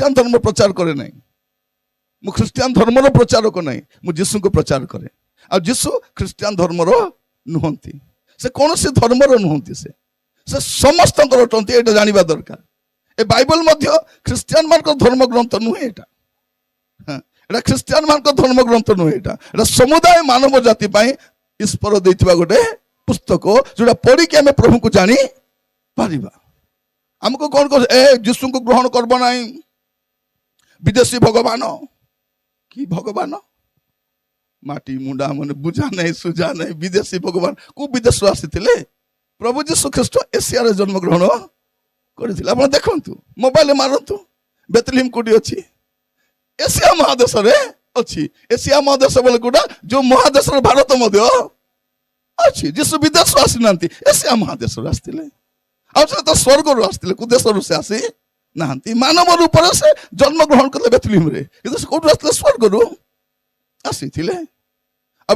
Christian ଧର୍ମ ପ୍ରଚାର କରେ ନାହିଁ, ମୁଁ ଖ୍ରୀଷ୍ଟିଆନ ଧର୍ମର ପ୍ରଚାରକ ନାହିଁ, ମୁଁ ଯୀଶୁଙ୍କୁ ପ୍ରଚାର କରେ। ଆଉ ଯୀଶୁ ଖ୍ରୀଷ୍ଟିଆନ ଧର୍ମର ନୁହନ୍ତି, ସେ କୌଣସି ଧର୍ମର ନୁହନ୍ତି, ସେ ସମସ୍ତଙ୍କର ଅଟନ୍ତି, ଏଇଟା ଜାଣିବା ଦରକାର। ଏ ବାଇବଲ ମଧ୍ୟ ଖ୍ରୀଷ୍ଟିଆନ ମାନଙ୍କ ଧର୍ମ ଗ୍ରନ୍ଥ ନୁହେଁ, ଏଇଟା ଖ୍ରୀଷ୍ଟିଆନ ମାନଙ୍କ ଧର୍ମ ଗ୍ରନ୍ଥ ନୁହେଁ, ଏଇଟା ସମୁଦାୟ ମାନବ ଜାତି ପାଇଁ ଈଶ୍ୱର ଦେଇଥିବା ଗୋଟେ ପୁସ୍ତକ, ଯୋଉଟା ପଢିକି ଆମେ ପ୍ରଭୁଙ୍କୁ ଜାଣି ପାରିବା। ଆମକୁ କଣ କହୁଛ, ଯୀଶୁଙ୍କୁ ଗ୍ରହଣ କରବ ନାହିଁ, ବିଦେଶୀ ଭଗବାନ। କି ଭଗବାନ? ମାଟି ମୁଣ୍ଡା ମାନେ ବୁଝା ନାହିଁ ସୁଝା ନାହିଁ, ବିଦେଶୀ ଭଗବାନ। କୋଉ ବିଦେଶରୁ ଆସିଥିଲେ? ପ୍ରଭୁ ଯୀଶୁ ଖ୍ରୀଷ୍ଟ ଏସିଆରେ ଜନ୍ମଗ୍ରହଣ କରିଥିଲେ। ଆପଣ ଦେଖନ୍ତୁ, ମୋବାଇଲ ମାରନ୍ତୁ, ବେଥଲେହେମ କୋଉଠି ଅଛି? ଏସିଆ ମହାଦେଶରେ ଅଛି। ଏସିଆ ମହାଦେଶ ବୋଲେ କୋଉଟା? ଯୋଉ ମହାଦେଶରେ ଭାରତ ମଧ୍ୟ ଅଛି। ଯୀଶୁ ବିଦେଶରୁ ଆସିନାହାନ୍ତି, ଏସିଆ ମହାଦେଶରୁ ଆସିଥିଲେ। ଆଉ ସେ ତ ସ୍ୱର୍ଗରୁ ଆସିଥିଲେ, କୋଉ ଦେଶରୁ ସେ ଆସି ନାହାନ୍ତି। ମାନବ ରୂପରେ ସେ ଜନ୍ମଗ୍ରହଣ କଲେ ବେଥଲେହେମରେ, କିନ୍ତୁ ସେ କୋଉଠୁ ଆସିଥିଲେ? ସ୍ୱର୍ଗରୁ ଆସିଥିଲେ। ଆଉ